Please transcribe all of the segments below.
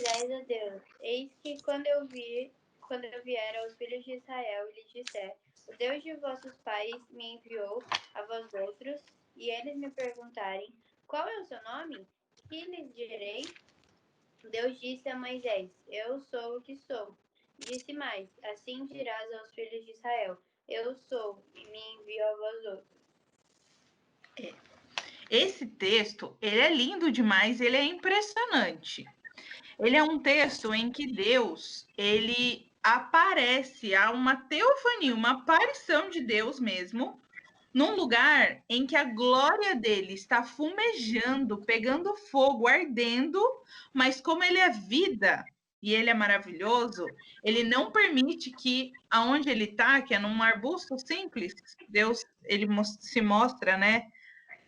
Moisés a Deus: Eis que quando eu vier aos filhos de Israel e lhes disser: O Deus de vossos pais me enviou a vós outros, e eles me perguntarem: Qual é o seu nome? Que lhes direi? Deus disse a Moisés: Eu sou o que sou. Disse mais: Assim dirás aos filhos de Israel: Eu sou, e me envio a vós outros. Esse texto, ele é lindo demais, ele é impressionante. Ele é um texto em que Deus, ele aparece, há uma teofania, uma aparição de Deus mesmo, num lugar em que a glória dele está fumejando, pegando fogo, ardendo, mas como ele é vida e ele é maravilhoso, ele não permite que aonde ele está, que é num arbusto simples, Deus ele se mostra, né,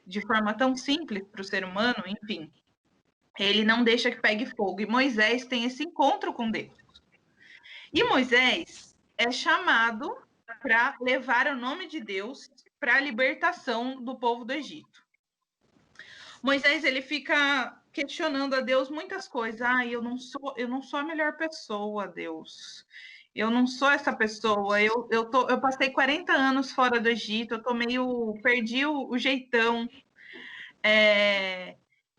de forma tão simples para o ser humano, enfim, ele não deixa que pegue fogo. E Moisés tem esse encontro com Deus. E Moisés é chamado para levar o nome de Deus para a libertação do povo do Egito. Moisés ele fica questionando a Deus muitas coisas. Eu não sou a melhor pessoa, Deus. Eu não sou essa pessoa. Eu passei 40 anos fora do Egito. Perdi o jeitão.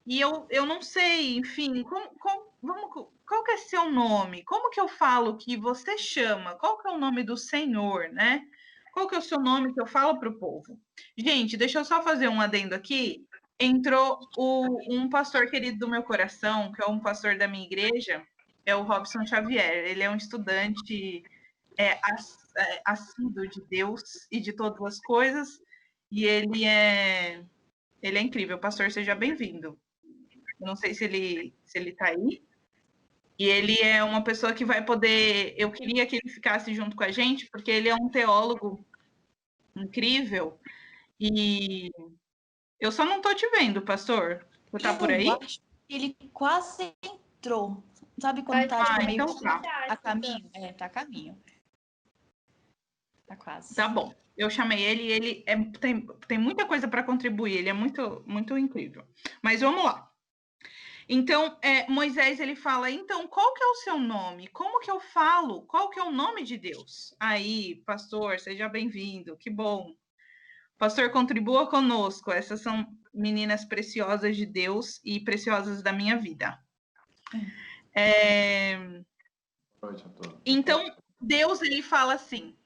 E eu não sei, enfim, qual que é seu nome? Como que eu falo que você chama? Qual que é o nome do Senhor, né? Qual que é o seu nome que eu falo para o povo? Gente, deixa eu só fazer um adendo aqui. Entrou um pastor querido do meu coração, que é um pastor da minha igreja, é o Robson Xavier. Ele é um estudante assíduo de Deus e de todas as coisas, e ele é incrível. Pastor, seja bem-vindo. Eu não sei se ele tá aí. E ele é uma pessoa que vai poder... Eu queria que ele ficasse junto com a gente, porque ele é um teólogo incrível. E eu só não tô te vendo, pastor. Você tá por aí? Eu acho que ele quase entrou. Sabe quando tá tipo, meio então tá. a caminho? Tá a caminho. Tá quase. Tá bom. Eu chamei ele e ele tem muita coisa para contribuir. Ele é muito, muito incrível. Mas vamos lá. Então, Moisés, ele fala, então, qual que é o seu nome? Como que eu falo? Qual que é o nome de Deus? Aí, pastor, seja bem-vindo, que bom. Pastor, contribua conosco. Essas são meninas preciosas de Deus e preciosas da minha vida. Então, Deus, ele fala assim,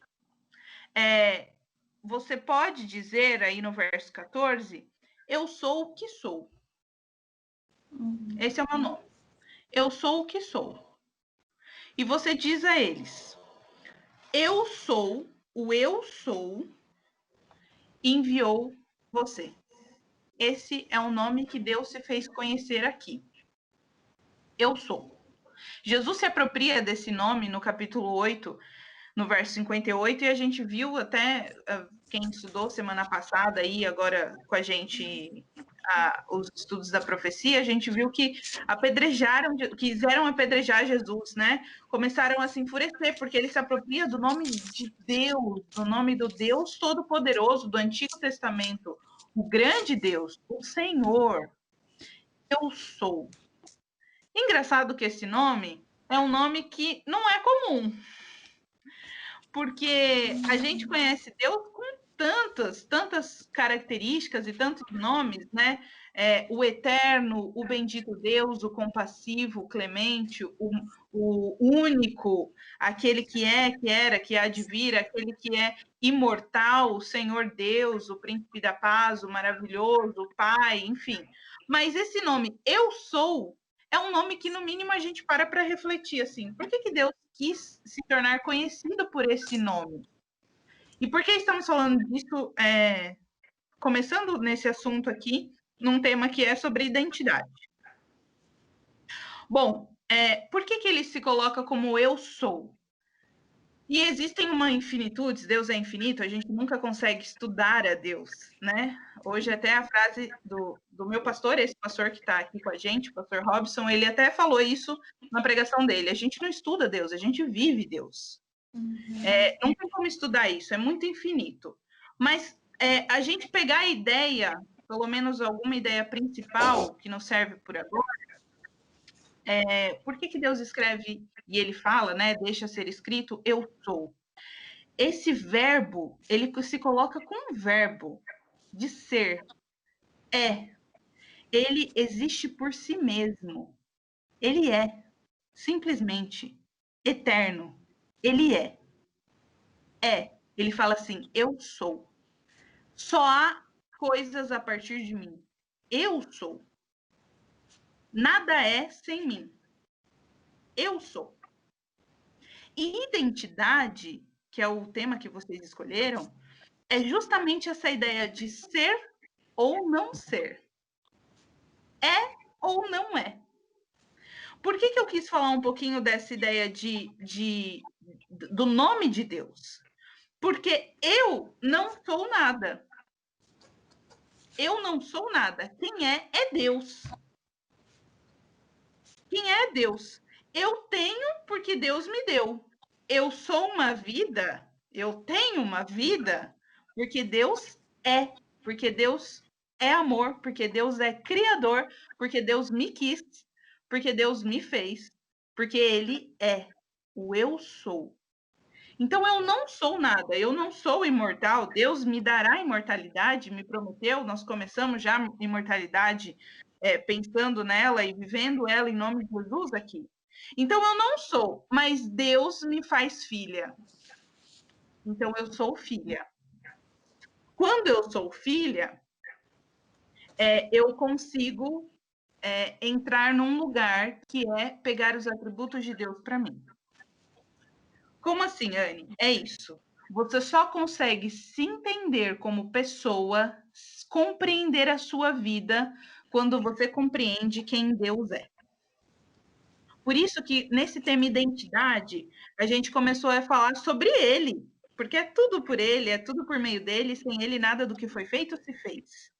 você pode dizer aí no verso 14, eu sou o que sou. Esse é o meu nome. Eu sou o que sou. E você diz a eles, eu sou, enviou você. Esse é o nome que Deus se fez conhecer aqui. Eu sou. Jesus se apropria desse nome no capítulo 8, no verso 58, e a gente viu até, quem estudou semana passada aí, agora com a gente, os estudos da profecia, a gente viu que quiseram apedrejar Jesus, né? Começaram a se enfurecer, porque ele se apropria do nome de Deus, do nome do Deus Todo-Poderoso do Antigo Testamento, o grande Deus, o Senhor. Eu sou. Engraçado que esse nome é um nome que não é comum, porque a gente conhece Deus com tantas características e tantos nomes, né? O eterno, o bendito Deus, o compassivo, o clemente, o único, aquele que era, que há de vir, aquele que é imortal, o Senhor Deus, o príncipe da paz, o maravilhoso, o Pai, enfim. Mas esse nome, eu sou, é um nome que, no mínimo, a gente para refletir, assim, por que Deus quis se tornar conhecido por esse nome? E por que estamos falando disso, começando nesse assunto aqui, num tema que é sobre identidade? Bom, por que ele se coloca como eu sou? E existem uma infinitude, Deus é infinito, a gente nunca consegue estudar a Deus, né? Hoje até a frase do meu pastor, esse pastor que está aqui com a gente, o pastor Robson, ele até falou isso na pregação dele, a gente não estuda Deus, a gente vive Deus. Não tem como estudar isso, é muito infinito. Mas a gente pegar a ideia, pelo menos alguma ideia principal, que nos serve por agora, por que Deus escreve e ele fala, né? Deixa ser escrito, eu sou. Esse verbo, ele se coloca com um verbo de ser. Ele existe por si mesmo. Ele é simplesmente eterno. Ele é. Ele fala assim, eu sou. Só há coisas a partir de mim. Eu sou. Nada é sem mim. Eu sou. E identidade, que é o tema que vocês escolheram, é justamente essa ideia de ser ou não ser. É ou não é. Por que eu quis falar um pouquinho dessa ideia do nome de Deus? Porque eu não sou nada. Eu não sou nada. Quem é Deus. Quem é Deus? Eu tenho porque Deus me deu. Eu sou uma vida, eu tenho uma vida porque Deus é. Porque Deus é amor, porque Deus é criador, porque Deus me quis, porque Deus me fez, porque Ele é o eu sou. Então eu não sou nada, eu não sou imortal, Deus me dará imortalidade, me prometeu, nós começamos já a imortalidade pensando nela e vivendo ela em nome de Jesus aqui. Então eu não sou, mas Deus me faz filha. Então eu sou filha. Quando eu sou filha, eu consigo entrar num lugar que é pegar os atributos de Deus para mim. Como assim, Anne? É isso. Você só consegue se entender como pessoa, compreender a sua vida, quando você compreende quem Deus é. Por isso que, nesse tema identidade, a gente começou a falar sobre ele, porque é tudo por ele, é tudo por meio dele, sem ele nada do que foi feito se fez.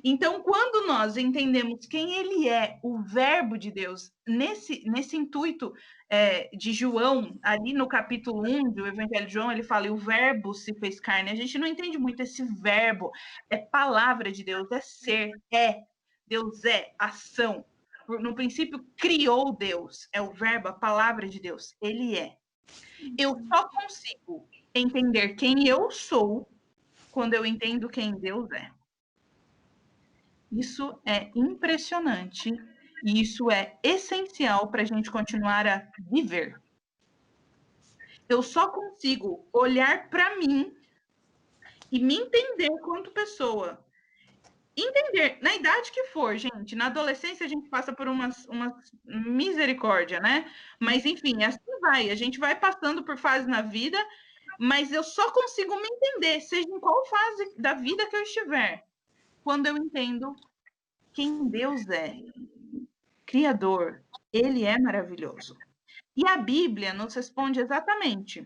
Então, quando nós entendemos quem ele é, o verbo de Deus, nesse intuito de João, ali no capítulo 1 do Evangelho de João, ele fala, e o verbo se fez carne. A gente não entende muito esse verbo, é palavra de Deus, é ser, Deus é ação. No princípio, criou Deus, é o verbo, a palavra de Deus, ele é. Eu só consigo entender quem eu sou quando eu entendo quem Deus é. Isso é impressionante e isso é essencial para a gente continuar a viver. Eu só consigo olhar para mim e me entender quanto pessoa. Entender, na idade que for, gente, na adolescência a gente passa por uma misericórdia, né? Mas, enfim, assim vai. A gente vai passando por fases na vida, mas eu só consigo me entender, seja em qual fase da vida que eu estiver, quando eu entendo quem Deus é. Criador, ele é maravilhoso. E a Bíblia nos responde exatamente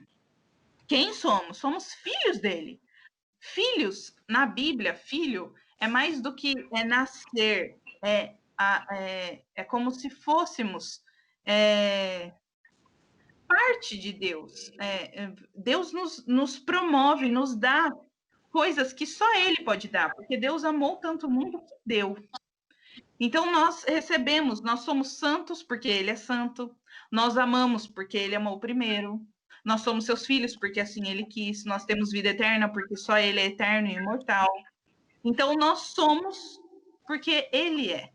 quem somos. Somos filhos dele. Filhos, na Bíblia, filho é mais do que nascer. É como se fôssemos parte de Deus. Deus nos promove, nos dá coisas que só ele pode dar, porque Deus amou tanto o mundo que deu. Então, nós recebemos, nós somos santos porque ele é santo, nós amamos porque ele amou primeiro, nós somos seus filhos porque assim ele quis, nós temos vida eterna porque só ele é eterno e imortal. Então, nós somos porque ele é.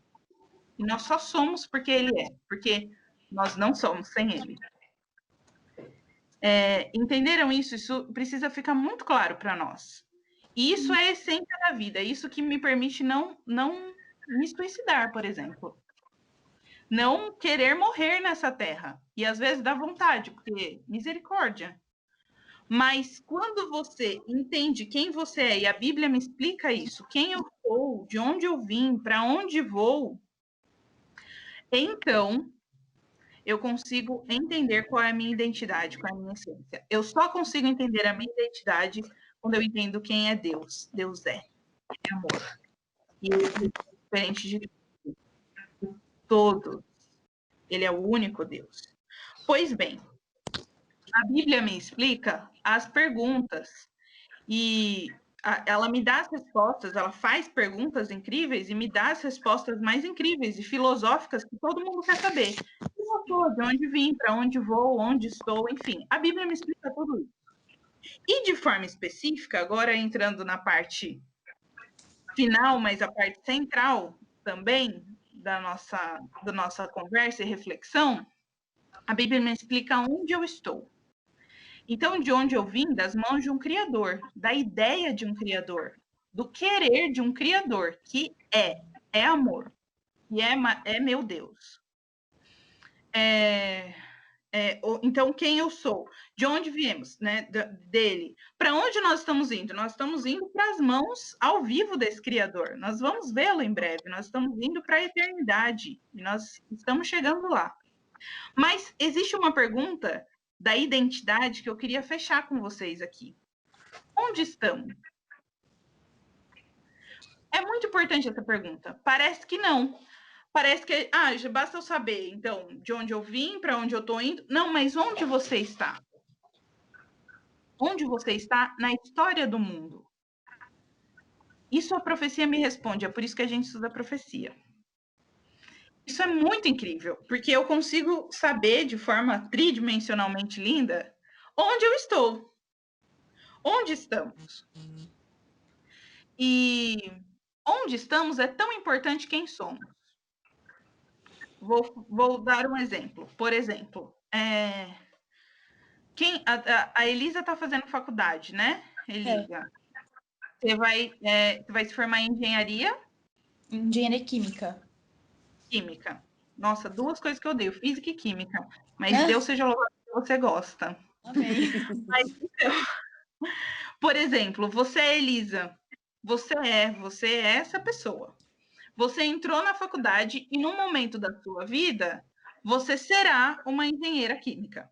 E nós só somos porque ele é, porque nós não somos sem ele. Entenderam isso? Isso precisa ficar muito claro para nós. E isso é a essência da vida, isso que me permite não me suicidar, por exemplo. Não querer morrer nessa terra. E às vezes dá vontade, porque misericórdia. Mas quando você entende quem você é, e a Bíblia me explica isso, quem eu sou, de onde eu vim, para onde vou, então eu consigo entender qual é a minha identidade, qual é a minha essência. Eu só consigo entender a minha identidade quando eu entendo quem é Deus. Deus é amor. E ele é diferente de todos. Ele é o único Deus. Pois bem, a Bíblia me explica as perguntas. E ela me dá as respostas, ela faz perguntas incríveis e me dá as respostas mais incríveis e filosóficas que todo mundo quer saber. Quem eu sou, de onde vim, para onde vou, onde estou, enfim. A Bíblia me explica tudo isso. E de forma específica, agora entrando na parte final, mas a parte central também da nossa conversa e reflexão, a Bíblia me explica onde eu estou. Então, de onde eu vim, das mãos de um Criador, da ideia de um Criador, do querer de um Criador, que é amor, e é meu Deus. Então, quem eu sou? De onde viemos? Né? Dele. Para onde nós estamos indo? Nós estamos indo para as mãos ao vivo desse Criador. Nós vamos vê-lo em breve. Nós estamos indo para a eternidade. E nós estamos chegando lá. Mas existe uma pergunta da identidade que eu queria fechar com vocês aqui. Onde estamos? É muito importante essa pergunta. Parece que não. Parece que, já basta eu saber, então, de onde eu vim, para onde eu estou indo. Não, mas onde você está? Onde você está na história do mundo? Isso a profecia me responde, é por isso que a gente estuda a profecia. Isso é muito incrível, porque eu consigo saber de forma tridimensionalmente linda onde eu estou. Onde estamos? E onde estamos é tão importante quem somos. Vou dar um exemplo. Por exemplo, a Elisa está fazendo faculdade, né, Elisa? Você vai se formar em engenharia? Engenharia química. Química. Nossa, duas coisas que eu odeio, física e química. Mas Deus seja louvado que você gosta. Amém. Mas, então, por exemplo, você é Elisa. Você é essa pessoa. Você entrou na faculdade e num momento da sua vida, você será uma engenheira química.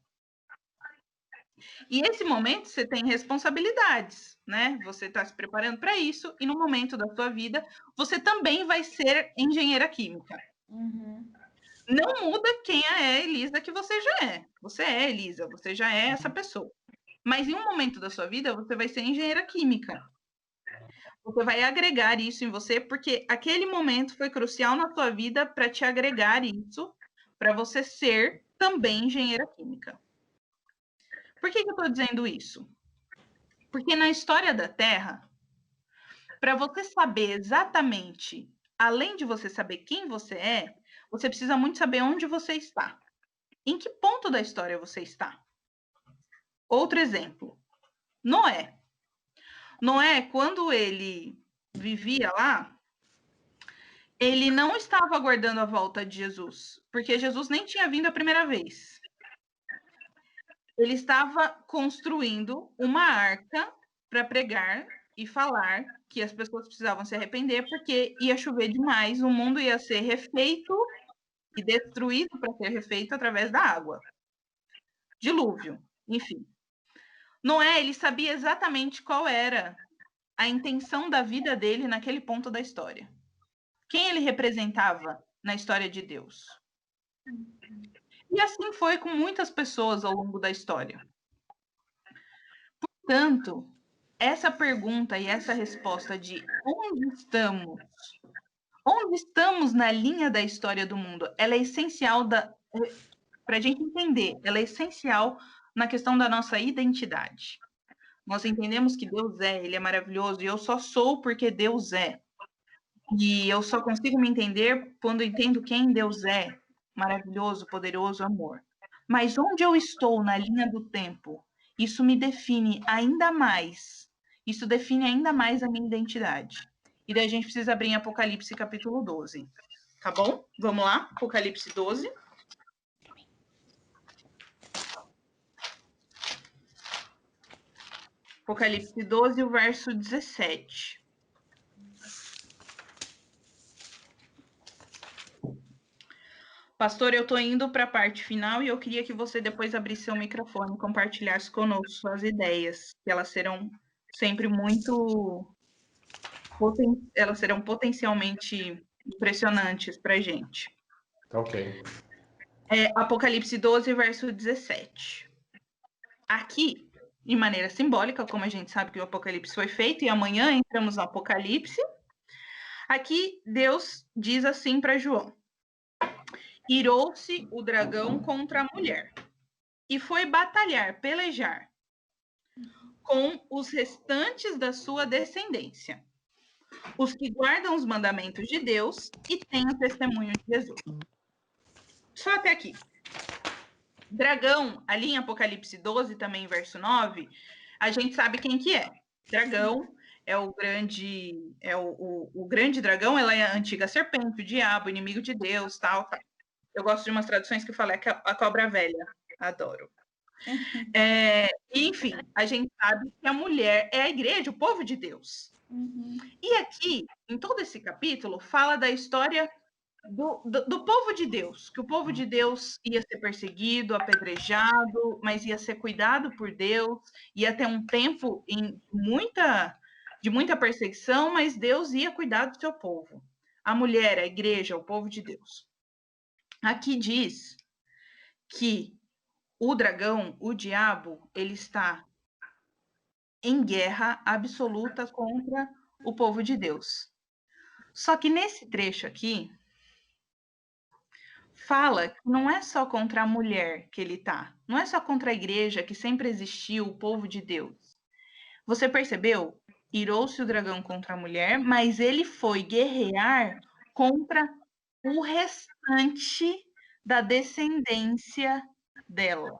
E esse momento você tem responsabilidades, né? Você está se preparando para isso e no momento da sua vida, você também vai ser engenheira química. Uhum. Não muda quem é a Elisa que você já é. Você é Elisa, você já é essa pessoa. Mas em um momento da sua vida, você vai ser engenheira química. Você vai agregar isso em você, porque aquele momento foi crucial na sua vida para te agregar isso, para você ser também engenheira química. Por que eu estou dizendo isso? Porque na história da Terra, para você saber exatamente, além de você saber quem você é, você precisa muito saber onde você está. Em que ponto da história você está? Outro exemplo, Noé. Noé, quando ele vivia lá, ele não estava aguardando a volta de Jesus, porque Jesus nem tinha vindo a primeira vez. Ele estava construindo uma arca para pregar e falar que as pessoas precisavam se arrepender porque ia chover demais, o mundo ia ser refeito e destruído para ser refeito através da água. Dilúvio, enfim. Noé, ele sabia exatamente qual era a intenção da vida dele naquele ponto da história. Quem ele representava na história de Deus. E assim foi com muitas pessoas ao longo da história. Portanto, essa pergunta e essa resposta de onde estamos na linha da história do mundo, ela é essencial para a gente entender, ela é essencial na questão da nossa identidade. Nós entendemos que Deus Ele é maravilhoso, e eu só sou porque Deus é. E eu só consigo me entender quando entendo quem Deus é, maravilhoso, poderoso, amor. Mas onde eu estou na linha do tempo, isso me define ainda mais. Isso define ainda mais a minha identidade. E daí a gente precisa abrir em Apocalipse capítulo 12. Tá bom? Vamos lá? Apocalipse 12. Apocalipse 12, o verso 17. Pastor, eu estou indo para a parte final e eu queria que você depois abrisse seu microfone e compartilhasse conosco suas ideias, que elas serão sempre elas serão potencialmente impressionantes para a gente. Ok. Apocalipse 12, verso 17. Aqui, de maneira simbólica, como a gente sabe que o Apocalipse foi feito, e amanhã entramos no Apocalipse. Aqui Deus diz assim para João: irou-se o dragão contra a mulher e foi batalhar, pelejar com os restantes da sua descendência, os que guardam os mandamentos de Deus e têm o testemunho de Jesus. Só até aqui. Dragão, ali em Apocalipse 12, também verso 9, a gente sabe quem que é. Dragão é o grande dragão, ela é a antiga serpente, o diabo, inimigo de Deus, tal. Eu gosto de umas traduções que falam a cobra velha. Adoro. Enfim, a gente sabe que a mulher é a igreja, o povo de Deus. E aqui, em todo esse capítulo, fala da história do povo de Deus, que o povo de Deus ia ser perseguido, apedrejado, mas ia ser cuidado por Deus, ia ter um tempo de muita perseguição, mas Deus ia cuidar do seu povo. A mulher, a igreja, o povo de Deus. Aqui diz que o dragão, o diabo, ele está em guerra absoluta contra o povo de Deus. Só que nesse trecho aqui, fala que não é só contra a mulher que ele tá, não é só contra a igreja que sempre existiu, o povo de Deus. Você percebeu? Irou-se o dragão contra a mulher, mas ele foi guerrear contra o restante da descendência dela.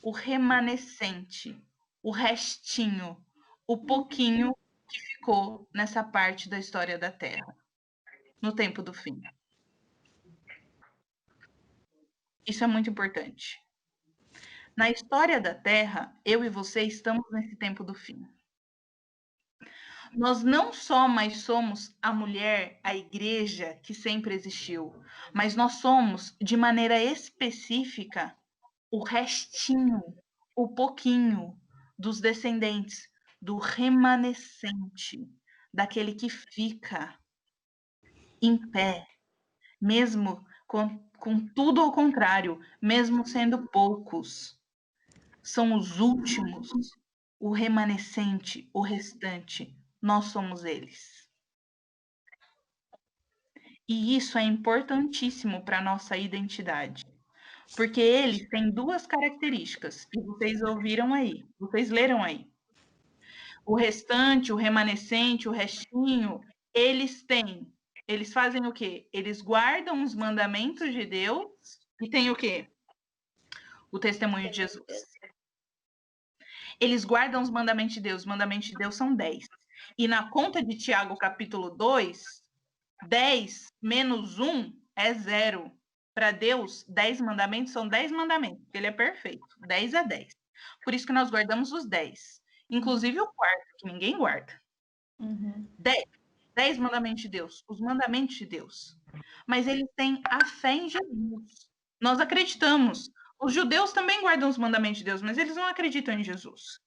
O remanescente, o restinho, o pouquinho que ficou nessa parte da história da Terra, no tempo do fim. Isso é muito importante. Na história da Terra, eu e você estamos nesse tempo do fim. Nós não só mais somos a mulher, a igreja que sempre existiu, mas nós somos, de maneira específica, o restinho, o pouquinho dos descendentes, do remanescente, daquele que fica em pé, mesmo com tudo ao contrário, mesmo sendo poucos. São os últimos, o remanescente, o restante. Nós somos eles. E isso é importantíssimo para a nossa identidade. Porque eles têm duas características, que vocês ouviram aí, vocês leram aí. O restante, o remanescente, o restinho, eles fazem o quê? Eles guardam os mandamentos de Deus e têm o quê? O testemunho de Jesus. Eles guardam os mandamentos de Deus. Os mandamentos de Deus são 10. E na conta de Tiago, capítulo 2, 10 menos 1 é 0. Para Deus, 10 mandamentos são 10 mandamentos, porque ele é perfeito. 10 é 10. Por isso que nós guardamos os 10. Inclusive o quarto, que ninguém guarda. 10 mandamentos de Deus, os mandamentos de Deus. Mas eles têm a fé em Jesus. Nós acreditamos. Os judeus também guardam os mandamentos de Deus, mas eles não acreditam em Jesus.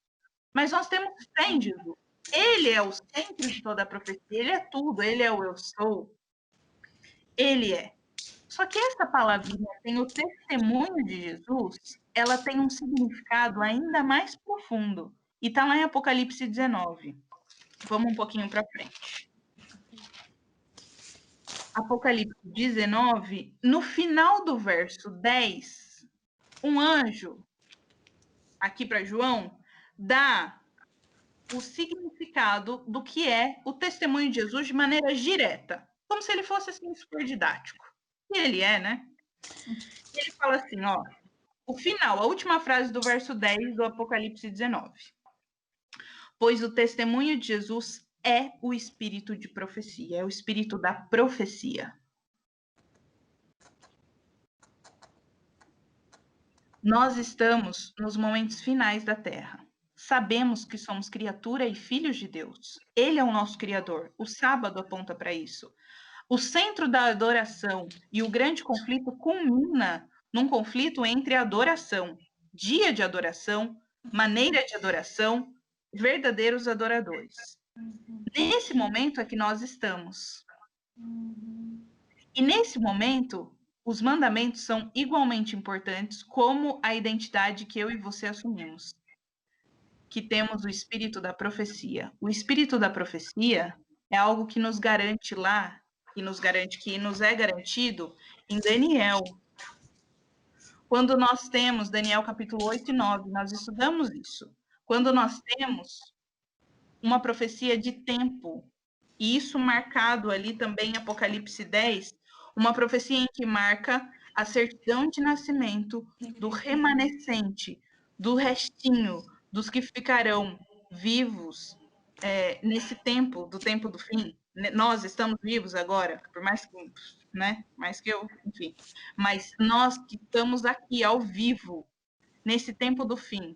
Mas nós temos fé em Jesus. Ele é o centro de toda a profecia, ele é tudo, ele é o eu sou. Ele é. Só que essa palavrinha tem o testemunho de Jesus, ela tem um significado ainda mais profundo. E está lá em Apocalipse 19. Vamos um pouquinho para frente. Apocalipse 19, no final do verso 10, um anjo, aqui para João, dá o significado do que é o testemunho de Jesus de maneira direta, como se ele fosse assim super didático. E ele é, né? Ele fala assim, ó, o final, a última frase do verso 10 do Apocalipse 19. Pois o testemunho de Jesus é o espírito de profecia, é o espírito da profecia. Nós estamos nos momentos finais da Terra. Sabemos que somos criatura e filhos de Deus. Ele é o nosso Criador. O sábado aponta para isso. O centro da adoração e o grande conflito culmina num conflito entre adoração, dia de adoração, maneira de adoração, verdadeiros adoradores. Nesse momento é que nós estamos. E nesse momento, os mandamentos são igualmente importantes como a identidade que eu e você assumimos. que temos o espírito da profecia. O espírito da profecia é algo que nos garante lá, que nos é garantido em Daniel. Quando nós temos Daniel capítulo 8 e 9, nós estudamos isso. Quando nós temos uma profecia de tempo, e isso marcado ali também em Apocalipse 10, uma profecia em que marca a certidão de nascimento do remanescente, do restinho, dos que ficarão vivos nesse tempo, do tempo do fim. Nós estamos vivos agora, por mais que, né, mais que eu, enfim, mas nós que estamos aqui ao vivo, nesse tempo do fim,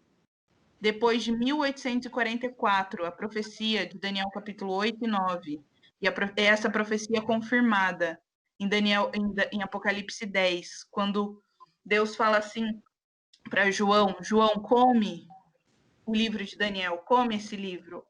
depois de 1844, a profecia de Daniel capítulo 8 e 9, e essa profecia confirmada em Apocalipse 10, quando Deus fala assim para João, come o livro de Daniel, come esse livro.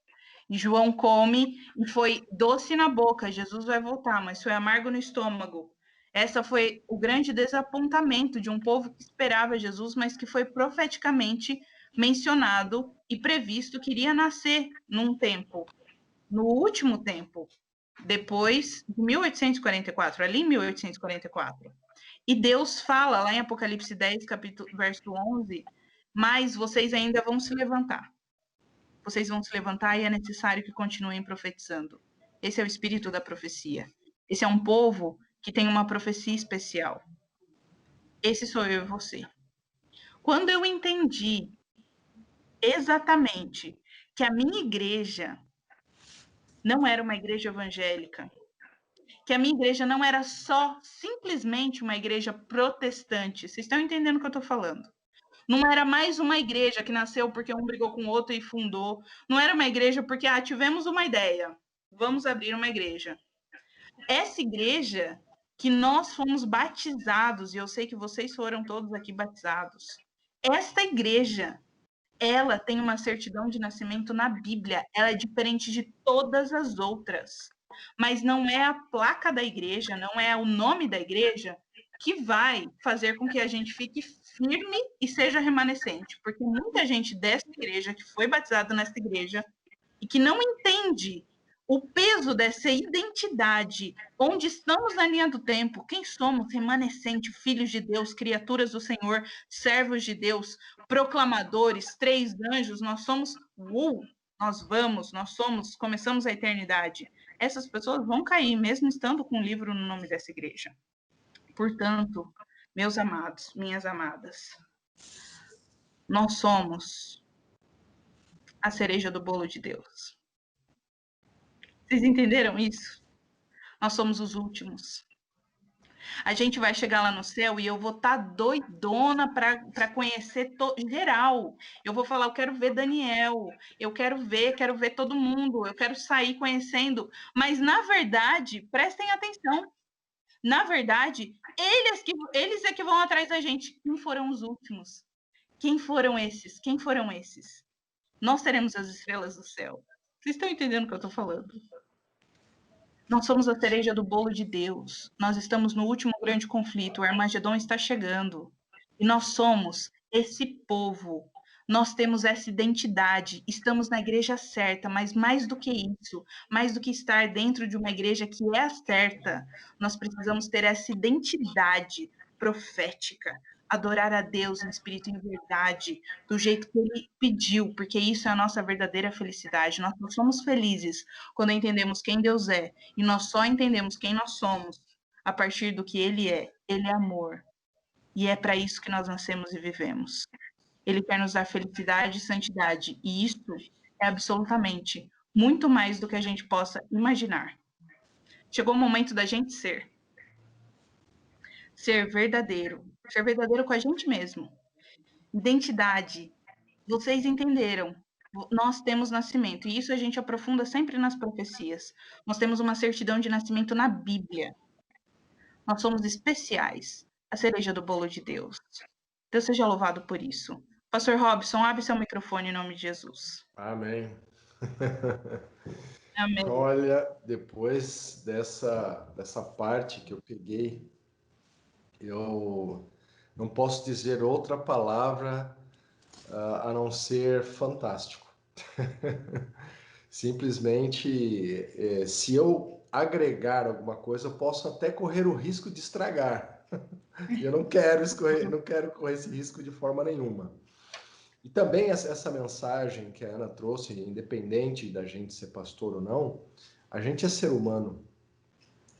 E João come e foi doce na boca, Jesus vai voltar, mas foi amargo no estômago. Essa foi o grande desapontamento de um povo que esperava Jesus, mas que foi profeticamente mencionado e previsto que iria nascer num tempo, no último tempo, depois de 1844, ali em 1844. E Deus fala lá em Apocalipse 10, verso 11, mas vocês ainda vão se levantar. Vocês vão se levantar e é necessário que continuem profetizando. Esse é o espírito da profecia. Esse é um povo que tem uma profecia especial. Esse sou eu e você. Quando eu entendi exatamente que a minha igreja não era uma igreja evangélica, que a minha igreja não era só simplesmente uma igreja protestante. Vocês estão entendendo o que eu estou falando? Não era mais uma igreja que nasceu porque um brigou com o outro e fundou. Não era uma igreja porque, tivemos uma ideia, vamos abrir uma igreja. Essa igreja que nós fomos batizados, e eu sei que vocês foram todos aqui batizados, esta igreja, ela tem uma certidão de nascimento na Bíblia, ela é diferente de todas as outras. Mas não é a placa da igreja, não é o nome da igreja que vai fazer com que a gente fique firme e seja remanescente. Porque muita gente dessa igreja, que foi batizada nessa igreja, e que não entende o peso dessa identidade, onde estamos na linha do tempo, quem somos, remanescente, filhos de Deus, criaturas do Senhor, servos de Deus, proclamadores, 3 anjos, nós somos, nós somos, começamos a eternidade. Essas pessoas vão cair, mesmo estando com um livro no nome dessa igreja. Portanto, meus amados, minhas amadas, nós somos a cereja do bolo de Deus. Vocês entenderam isso? Nós somos os últimos. A gente vai chegar lá no céu e eu vou estar doidona para conhecer geral. Eu vou falar, eu quero ver Daniel, eu quero ver todo mundo, eu quero sair conhecendo. Mas, na verdade, prestem atenção, na verdade, eles é que vão atrás da gente. Quem foram os últimos? Quem foram esses? Quem foram esses? Nós seremos as estrelas do céu. Vocês estão entendendo o que eu estou falando? Nós somos a cereja do bolo de Deus. Nós estamos no último grande conflito. O Armagedon está chegando. E nós somos esse povo. Nós temos essa identidade. Estamos na igreja certa, mas mais do que isso, mais do que estar dentro de uma igreja que é a certa, nós precisamos ter essa identidade profética. Adorar a Deus em espírito e em verdade, do jeito que Ele pediu, porque isso é a nossa verdadeira felicidade. Nós não somos felizes quando entendemos quem Deus é, e nós só entendemos quem nós somos a partir do que Ele é. Ele é amor. E é para isso que nós nascemos e vivemos. Ele quer nos dar felicidade e santidade. E isso é absolutamente muito mais do que a gente possa imaginar. Chegou o momento da gente ser. Ser verdadeiro. Ser verdadeiro com a gente mesmo. Identidade. Vocês entenderam. Nós temos nascimento, e isso a gente aprofunda sempre nas profecias. Nós temos uma certidão de nascimento na Bíblia. Nós somos especiais, a cereja do bolo de Deus. Deus seja louvado por isso. Pastor Robson, abre seu microfone em nome de Jesus. Amém. Amém. Olha, depois dessa parte que eu peguei, eu não posso dizer outra palavra a não ser fantástico. Simplesmente, se eu agregar alguma coisa, eu posso até correr o risco de estragar. E eu não quero correr esse risco de forma nenhuma. E também essa mensagem que a Ana trouxe, independente da gente ser pastor ou não, a gente é ser humano.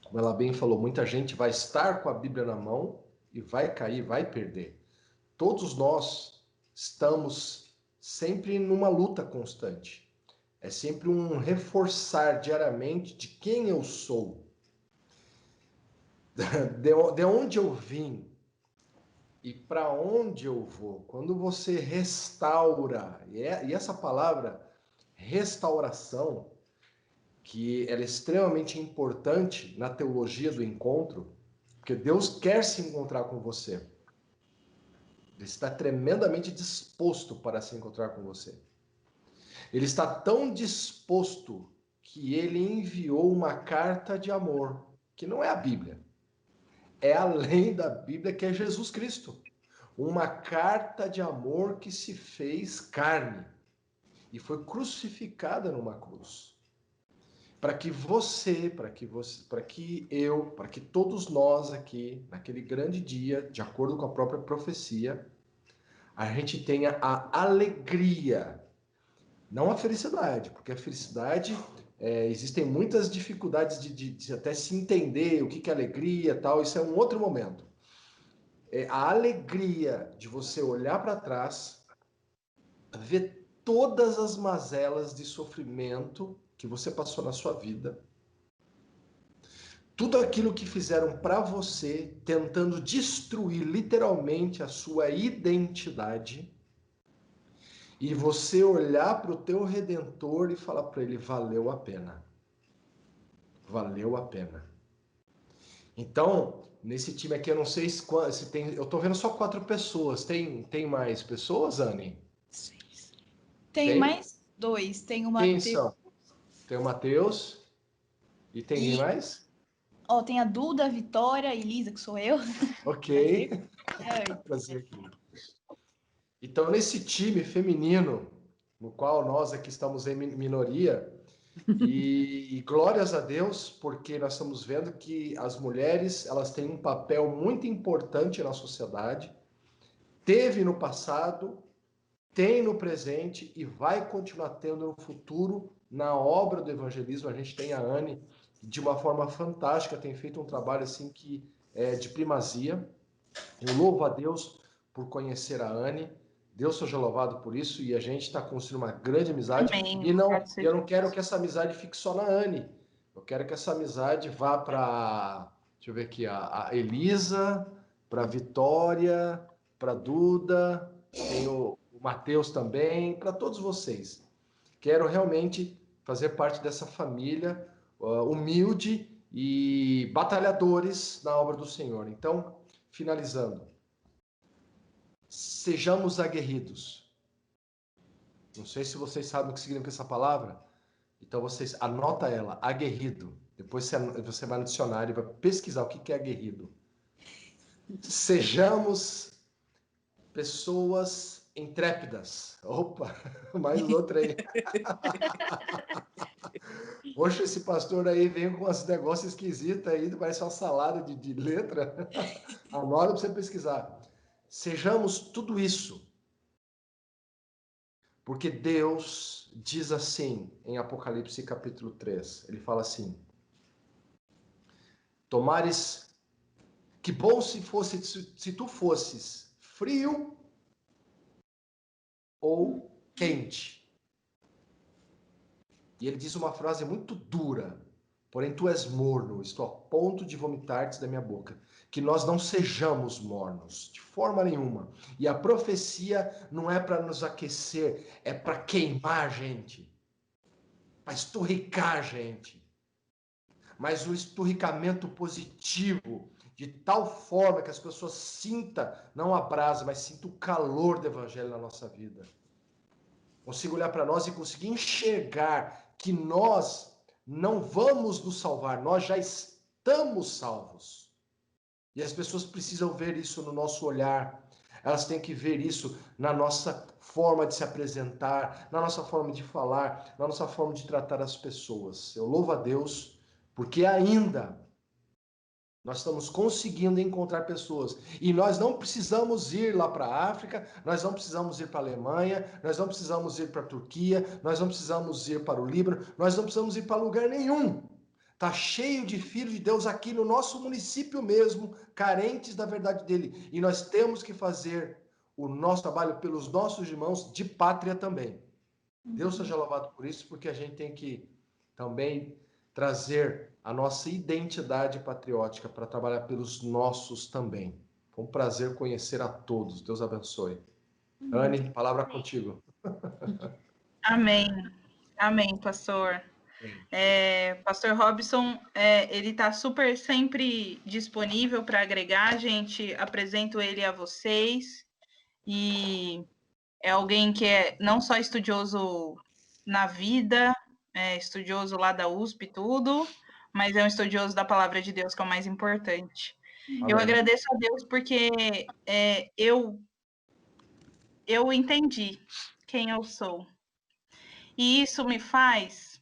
Como ela bem falou, muita gente vai estar com a Bíblia na mão e vai cair, vai perder. Todos nós estamos sempre numa luta constante. É sempre um reforçar diariamente de quem eu sou, de onde eu vim e para onde eu vou. Quando você restaura, e essa palavra restauração, que ela é extremamente importante na teologia do encontro, porque Deus quer se encontrar com você. Ele está tremendamente disposto para se encontrar com você. Ele está tão disposto que ele enviou uma carta de amor, que não é a Bíblia. É além da Bíblia, que é Jesus Cristo. Uma carta de amor que se fez carne e foi crucificada numa cruz. Para que todos nós aqui, naquele grande dia, de acordo com a própria profecia, a gente tenha a alegria, não a felicidade, porque a felicidade, existem muitas dificuldades de até se entender o que é alegria e tal, isso é um outro momento. A alegria de você olhar para trás, ver todas as mazelas de sofrimento que você passou na sua vida, tudo aquilo que fizeram para você, tentando destruir literalmente a sua identidade, e você olhar para o teu Redentor e falar para ele, valeu a pena. Valeu a pena. Então, nesse time aqui, eu não sei se tem... Eu tô vendo só 4 pessoas. Tem mais pessoas, Anne? 6. Tem mais 2. Tem o Quem Matheus. são? Tem o Matheus. E tem quem mais? Ó, tem a Duda, a Vitória, a Elisa, que sou eu. Ok. É, Prazer aqui. Então, nesse time feminino, no qual nós aqui estamos em minoria, e glórias a Deus, porque nós estamos vendo que as mulheres, elas têm um papel muito importante na sociedade, teve no passado, tem no presente e vai continuar tendo no futuro na obra do evangelismo. A gente tem a Anne, que de uma forma fantástica tem feito um trabalho assim que é de primazia. Eu louvo a Deus por conhecer a Anne. Deus seja louvado por isso, e a gente está construindo uma grande amizade. Amém. Eu não quero que essa amizade fique só na Anne. Eu quero que essa amizade vá para, deixa eu ver aqui, a Elisa, para a Vitória, para a Duda, tem o Matheus também, para todos vocês. Quero realmente fazer parte dessa família humilde e batalhadores na obra do Senhor. Então, finalizando. Sejamos aguerridos. Não sei se vocês sabem o que significa essa palavra. Então vocês anota ela, aguerrido. Depois você vai no dicionário e vai pesquisar o que é aguerrido. Sejamos pessoas intrépidas. Opa, mais outra aí. Poxa, esse pastor aí vem com uns negócios esquisitos aí, parece uma salada de letra. Anota para você pesquisar. Sejamos tudo isso. Porque Deus diz assim em Apocalipse capítulo 3, ele fala assim: tomares, que bom se tu fosses frio ou quente. E ele diz uma frase muito dura: porém tu és morno, estou a ponto de vomitar-te da minha boca. Que nós não sejamos mornos, de forma nenhuma. E a profecia não é para nos aquecer, é para queimar a gente, para esturricar a gente. Mas o esturricamento positivo, de tal forma que as pessoas sintam, não a brasa, mas sintam o calor do evangelho na nossa vida. Consiga olhar para nós e conseguir enxergar que nós não vamos nos salvar, nós já estamos salvos. E as pessoas precisam ver isso no nosso olhar. elas têm que ver isso na nossa forma de se apresentar, na nossa forma de falar, na nossa forma de tratar as pessoas. Eu louvo a Deus porque ainda nós estamos conseguindo encontrar pessoas. E nós não precisamos ir lá para a África, nós não precisamos ir para a Alemanha, nós não precisamos ir para a Turquia, nós não precisamos ir para o Líbano, nós não precisamos ir para lugar nenhum. Está cheio de filhos de Deus aqui no nosso município mesmo, carentes da verdade dele. E nós temos que fazer o nosso trabalho pelos nossos irmãos de pátria também. Deus seja louvado por isso, porque a gente tem que também trazer a nossa identidade patriótica para trabalhar pelos nossos também. Foi um prazer conhecer a todos. Deus abençoe. Anne, palavra contigo. Amém. Amém, pastor. Pastor Robson, ele está super sempre disponível para agregar. A gente apresento ele a vocês. E é alguém que é não só estudioso na vida, estudioso lá da USP e tudo, mas é um estudioso da palavra de Deus, que é o mais importante. Amém. Eu agradeço a Deus porque eu entendi quem eu sou. E isso me faz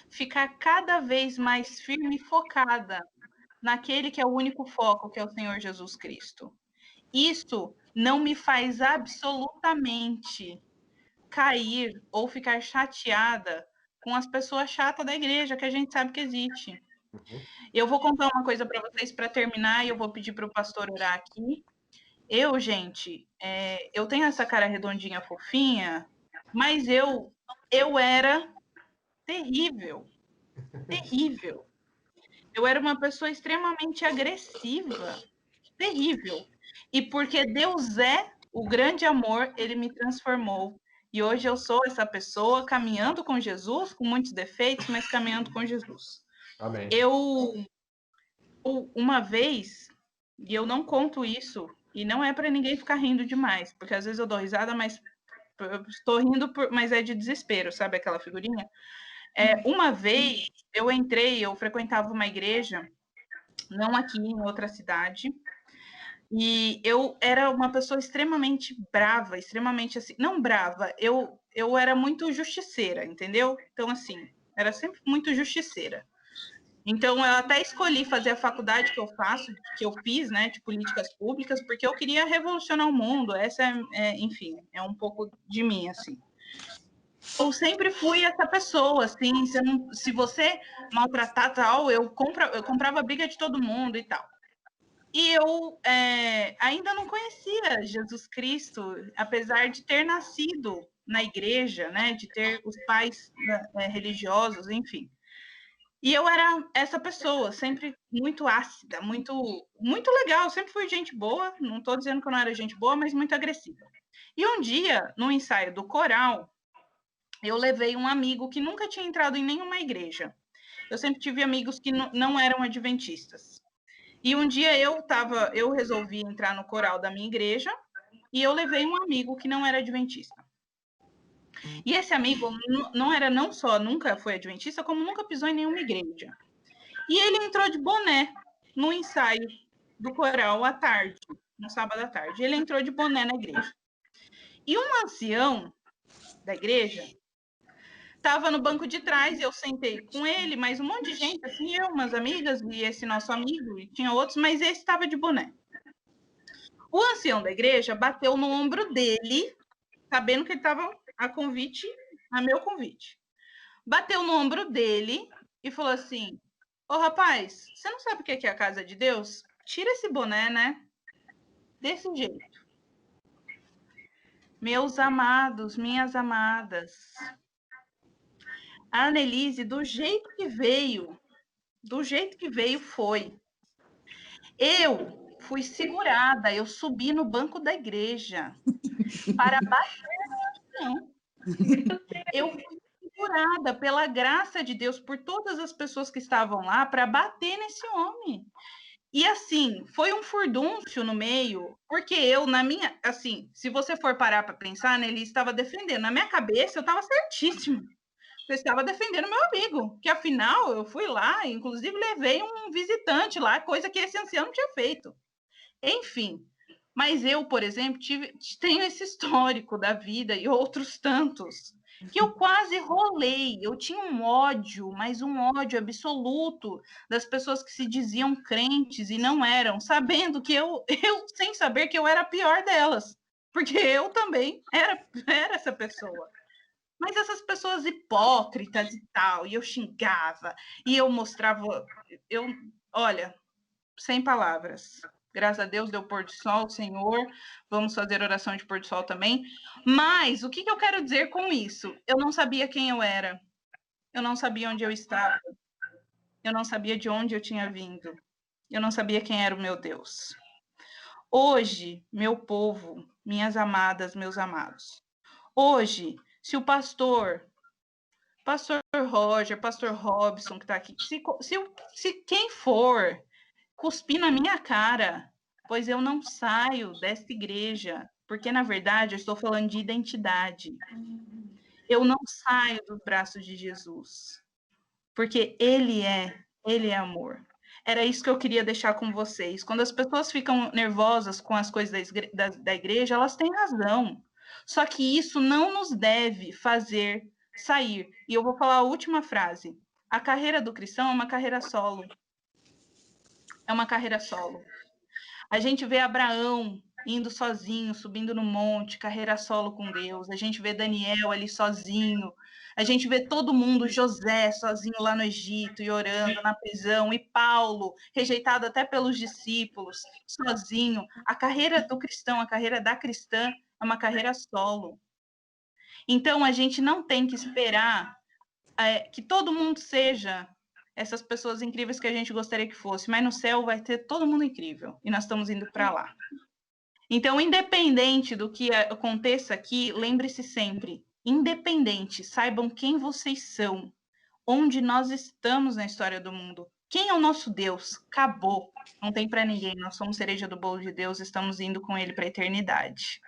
ficar cada vez mais firme e focada naquele que é o único foco, que é o Senhor Jesus Cristo. Isso não me faz absolutamente cair ou ficar chateada com as pessoas chatas da igreja, que a gente sabe que existe. Eu vou contar uma coisa para vocês para terminar e eu vou pedir para o pastor orar aqui. Gente, eu tenho essa cara redondinha, fofinha, mas eu era terrível. Terrível. Eu era uma pessoa extremamente agressiva. Terrível. E porque Deus é o grande amor, ele me transformou. E hoje eu sou essa pessoa caminhando com Jesus, com muitos defeitos, mas caminhando com Jesus. Amém. Uma vez, e eu não conto isso, e não é para ninguém ficar rindo demais, porque às vezes eu dou risada, mas eu estou rindo, mas é de desespero, sabe aquela figurinha? Uma vez eu frequentava uma igreja, não aqui, em outra cidade, e eu era uma pessoa extremamente brava, extremamente assim, não brava, eu era muito justiceira, entendeu? Então, assim, era sempre muito justiceira. Então, eu até escolhi fazer a faculdade que eu fiz, né, de políticas públicas, porque eu queria revolucionar o mundo. Essa enfim, é um pouco de mim, assim. Eu sempre fui essa pessoa, assim, se você maltratar tal, eu comprava a briga de todo mundo e tal. E eu ainda não conhecia Jesus Cristo, apesar de ter nascido na igreja, né, de ter os pais religiosos, enfim. E eu era essa pessoa, sempre muito ácida, muito legal, sempre fui gente boa, não estou dizendo que eu não era gente boa, mas muito agressiva. E um dia, no ensaio do coral, eu levei um amigo que nunca tinha entrado em nenhuma igreja. Eu sempre tive amigos que não eram adventistas. E um dia eu resolvi entrar no coral da minha igreja e eu levei um amigo que não era adventista. E esse amigo não só nunca foi adventista, como nunca pisou em nenhuma igreja. E ele entrou de boné no ensaio do coral à tarde, no sábado à tarde. Ele entrou de boné na igreja. E um ancião da igreja estava no banco de trás, eu sentei com ele, mas um monte de gente, assim, eu, umas amigas, e esse nosso amigo, e tinha outros, mas esse estava de boné. O ancião da igreja bateu no ombro dele, sabendo que ele estava a meu convite. Bateu no ombro dele e falou assim: ô rapaz, você não sabe o que é a casa de Deus? Tira esse boné, né? Desse jeito. Meus amados, minhas amadas, a Annelise, do jeito que veio foi. Eu fui segurada, eu subi no banco da igreja para bater no ancião. Eu fui segurada pela graça de Deus, por todas as pessoas que estavam lá, para bater nesse homem. E assim, foi um furdúncio no meio, porque eu, assim, se você for parar para pensar, ele estava defendendo. Na minha cabeça, eu estava certíssimo. Eu estava defendendo meu amigo, que afinal eu fui lá, inclusive levei um visitante lá, coisa que esse ancião não tinha feito. Enfim, Mas eu, por exemplo, tenho esse histórico da vida e outros tantos, que eu quase rolei. Eu tinha um ódio, mas um ódio absoluto das pessoas que se diziam crentes e não eram, sabendo que eu sem saber que eu era a pior delas, porque eu também era essa pessoa. Mas essas pessoas hipócritas e tal, e eu xingava, e eu mostrava, olha, sem palavras. Graças a Deus deu pôr do sol, Senhor. Vamos fazer oração de pôr do sol também. Mas o que eu quero dizer com isso? Eu não sabia quem eu era. Eu não sabia onde eu estava. Eu não sabia de onde eu tinha vindo. Eu não sabia quem era o meu Deus. Hoje, meu povo, minhas amadas, meus amados. Hoje, se o pastor Roger, pastor Robson, que está aqui, se quem for cuspir na minha cara, pois eu não saio dessa igreja, porque na verdade eu estou falando de identidade. Eu não saio dos braços de Jesus, porque ele é amor. Era isso que eu queria deixar com vocês. Quando as pessoas ficam nervosas com as coisas da igreja, elas têm razão. Só que isso não nos deve fazer sair. E eu vou falar a última frase. A carreira do cristão é uma carreira solo. É uma carreira solo. A gente vê Abraão indo sozinho, subindo no monte, carreira solo com Deus. A gente vê Daniel ali sozinho. A gente vê todo mundo, José sozinho lá no Egito e orando na prisão, e Paulo, rejeitado até pelos discípulos, sozinho. A carreira do cristão, a carreira da cristã é uma carreira solo. Então, a gente não tem que esperar que todo mundo seja essas pessoas incríveis que a gente gostaria que fosse, mas no céu vai ter todo mundo incrível, e nós estamos indo para lá. Então, independente do que aconteça aqui, lembre-se sempre, independente, saibam quem vocês são, onde nós estamos na história do mundo. Quem é o nosso Deus? Acabou. Não tem para ninguém. Nós somos cereja do bolo de Deus, estamos indo com ele para a eternidade.